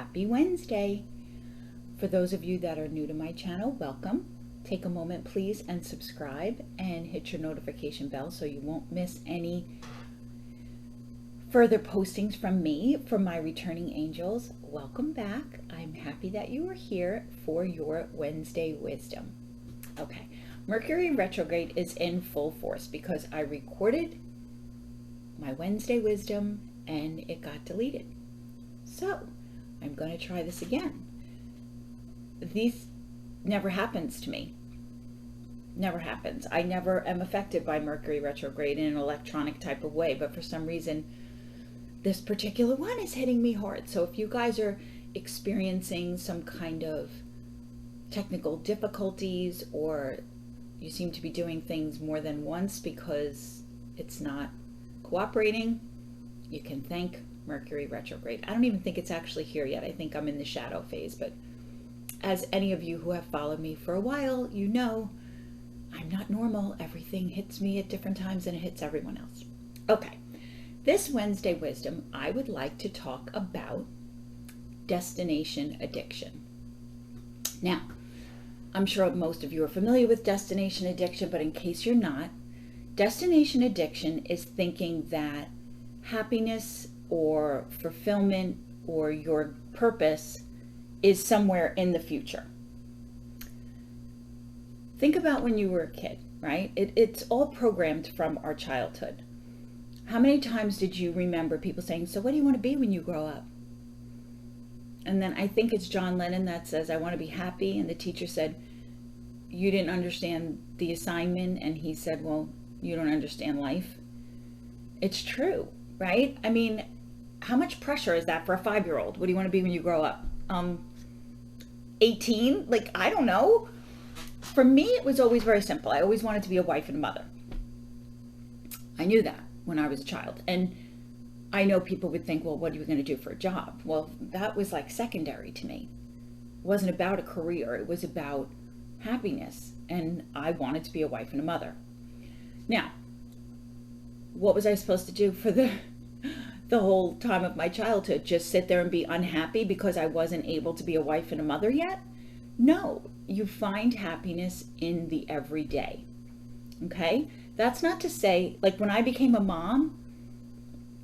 Happy Wednesday. For those of you that are new to my channel, welcome. Take a moment please and subscribe and hit your notification bell so you won't miss any further postings from me, from my returning angels. Welcome back. I'm happy that you are here for your Wednesday wisdom. Okay, Mercury retrograde is in full force because I recorded my Wednesday wisdom and it got deleted. So I'm going to try this again. These never happens to me. Never happens. I never am affected by Mercury retrograde in an electronic type of way, but for some reason this particular one is hitting me hard. So if you guys are experiencing some kind of technical difficulties, or you seem to be doing things more than once because it's not cooperating, you can thank Mercury retrograde. I don't even think it's actually here yet. I think I'm in the shadow phase, but as any of you who have followed me for a while, you know I'm not normal. Everything hits me at different times and it hits everyone else. Okay, this Wednesday wisdom, I would like to talk about destination addiction. Now, I'm sure most of you are familiar with destination addiction, but in case you're not, destination addiction is thinking that happiness or fulfillment or your purpose is somewhere in the future. Think about when you were a kid, right? It's all programmed from our childhood. How many times did you remember people saying, so what do you want to be when you grow up? And then I think it's John Lennon that says, I want to be happy. And the teacher said, you didn't understand the assignment. And he said, well, you don't understand life. It's true, right? I mean, how much pressure is that for a 5-year-old? What do you want to be when you grow up? 18? Like, I don't know. For me, it was always very simple. I always wanted to be a wife and a mother. I knew that when I was a child. And I know people would think, well, what are you going to do for a job? Well, that was like secondary to me. It wasn't about a career. It was about happiness. And I wanted to be a wife and a mother. Now, what was I supposed to do for the whole time of my childhood? Just sit there and be unhappy because I wasn't able to be a wife and a mother yet? No, you find happiness in the everyday. Okay? That's not to say, like when I became a mom,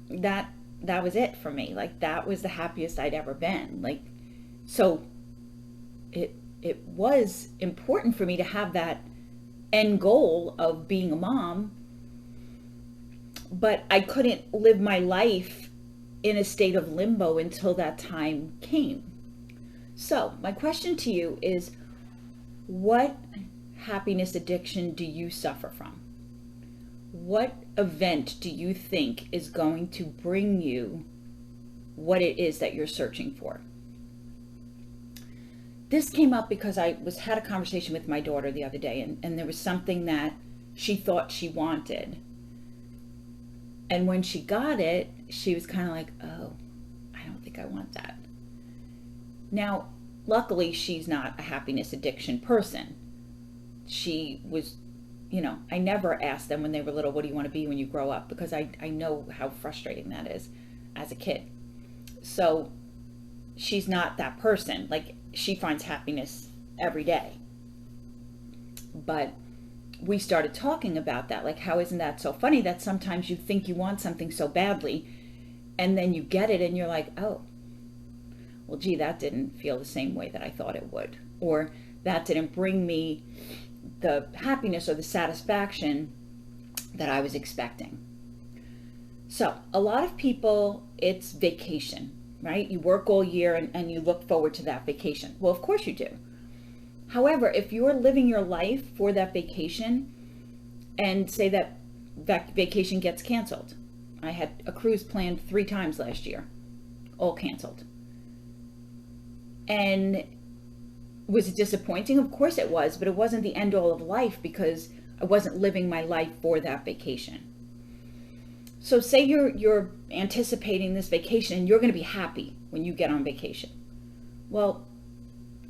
that was it for me. Like that was the happiest I'd ever been. Like, so it was important for me to have that end goal of being a mom, but I couldn't live my life in a state of limbo until that time came. So my question to you is, what happiness addiction do you suffer from? What event do you think is going to bring you what it is that you're searching for? This came up because I had a conversation with my daughter the other day, and there was something that she thought she wanted. And when she got it, she was kind of like, oh, I don't think I want that. Now, luckily, she's not a happiness addiction person. She was, I never asked them when they were little, what do you want to be when you grow up? Because I know how frustrating that is as a kid. So she's not that person. Like, she finds happiness every day. But we started talking about that. Like, how isn't that so funny that sometimes you think you want something so badly and then you get it and you're like, oh, well, gee, that didn't feel the same way that I thought it would. Or that didn't bring me the happiness or the satisfaction that I was expecting. So a lot of people, it's vacation, right? You work all year and you look forward to that vacation. Well, of course you do. However, if you're living your life for that vacation and say that vacation gets canceled. I had a cruise planned 3 times last year, all canceled. And was it disappointing? Of course it was, but it wasn't the end all of life because I wasn't living my life for that vacation. So say you're anticipating this vacation and you're going to be happy when you get on vacation. Well,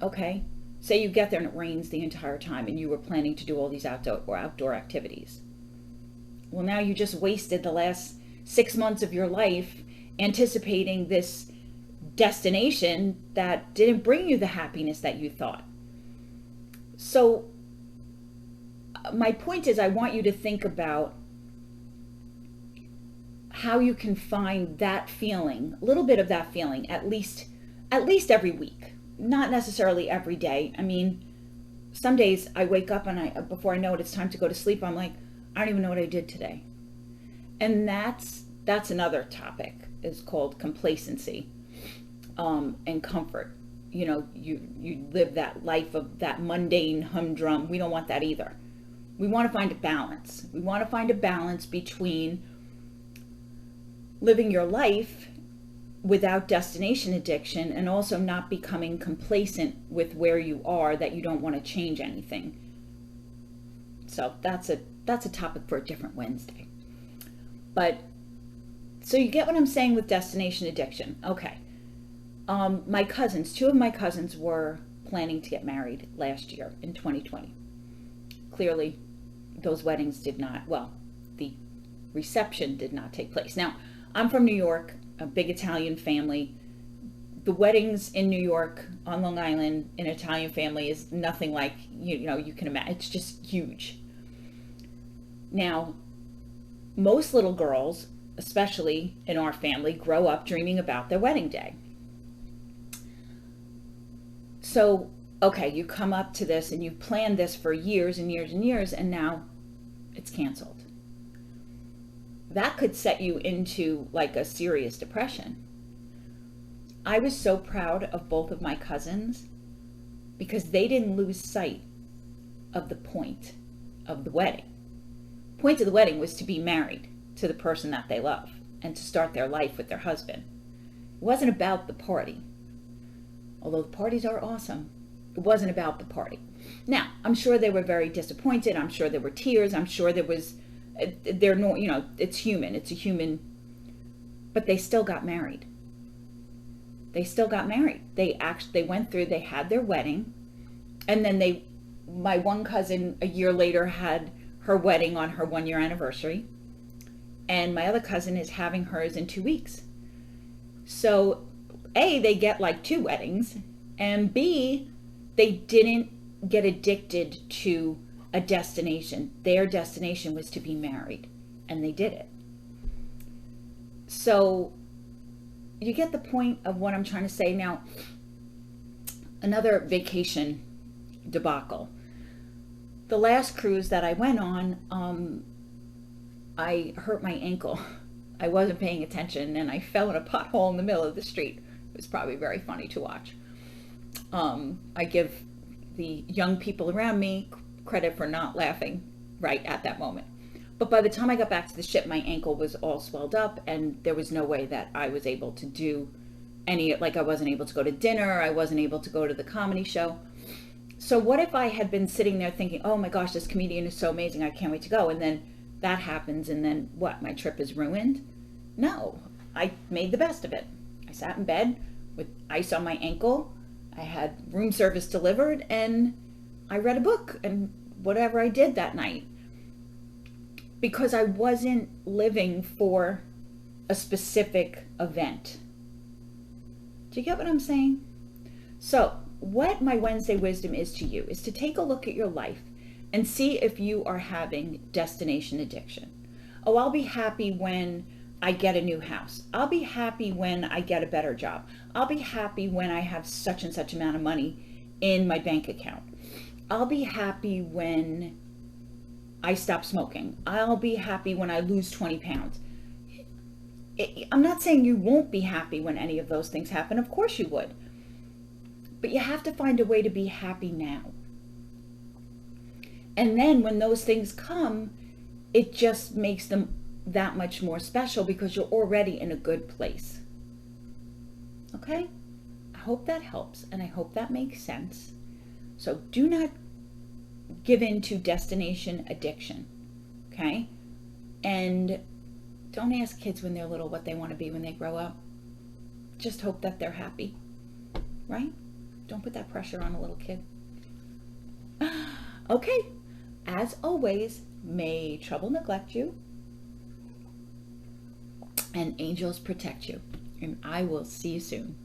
okay. Say you get there and it rains the entire time and you were planning to do all these outdoor activities. Well, now you just wasted the last 6 months of your life anticipating this destination that didn't bring you the happiness that you thought. So my point is, I want you to think about how you can find that feeling, a little bit of that feeling, at least every week, not necessarily every day. I mean, some days I wake up and before I know it, it's time to go to sleep. I'm like, I don't even know what I did today. And that's another topic. It's called complacency, and comfort. You know, you live that life of that mundane humdrum. We don't want that either. We want to find a balance. We want to find a balance between living your life without destination addiction and also not becoming complacent with where you are, that you don't want to change anything. So that's a topic for a different Wednesday. But so you get what I'm saying with destination addiction. Okay. My cousins, two of my cousins were planning to get married last year in 2020. Clearly, those weddings did not, well, the reception did not take place. Now, I'm from New York, a big Italian family. The weddings in New York, on Long Island, in an Italian family is nothing like, you know, you can imagine. It's just huge. Now, most little girls, especially in our family, grow up dreaming about their wedding day. So, okay, you come up to this and you've planned this for years and years and years, and now it's canceled. That could set you into like a serious depression. I was so proud of both of my cousins because they didn't lose sight of the point of the wedding. The point of the wedding was to be married to the person that they love and to start their life with their husband. It wasn't about the party. Although the parties are awesome, it wasn't about the party. Now, I'm sure they were very disappointed. I'm sure there were tears. I'm sure there was, they're no, you know, it's human. It's a human, but they still got married. They still got married. They went through, they had their wedding, and then my one cousin a year later had her wedding on her 1-year anniversary, and my other cousin is having hers in 2 weeks. So A, they get like 2 weddings, and B, they didn't get addicted to a destination. Their destination was to be married, and they did it. So you get the point of what I'm trying to say. Now, another vacation debacle. The last cruise that I went on, I hurt my ankle. I wasn't paying attention and I fell in a pothole in the middle of the street. It was probably very funny to watch. I give the young people around me credit for not laughing right at that moment. But by the time I got back to the ship, my ankle was all swelled up and there was no way that I was able to do any, like I wasn't able to go to dinner, I wasn't able to go to the comedy show. So what if I had been sitting there thinking, oh my gosh, this comedian is so amazing, I can't wait to go. And then that happens and then what, my trip is ruined? No, I made the best of it. I sat in bed with ice on my ankle. I had room service delivered and I read a book and whatever I did that night. Because I wasn't living for a specific event. Do you get what I'm saying? So what my Wednesday wisdom is to you is to take a look at your life and see if you are having destination addiction. Oh, I'll be happy when I get a new house. I'll be happy when I get a better job. I'll be happy when I have such and such amount of money in my bank account. I'll be happy when I stop smoking. I'll be happy when I lose 20 pounds. I'm not saying you won't be happy when any of those things happen. Of course you would. But you have to find a way to be happy now. And then when those things come, it just makes them that much more special because you're already in a good place. Okay? I hope that helps and I hope that makes sense. So do not give in to destination addiction. Okay? And don't ask kids when they're little what they want to be when they grow up. Just hope that they're happy. Right? Don't put that pressure on a little kid. Okay. As always, may trouble neglect you and angels protect you. And I will see you soon.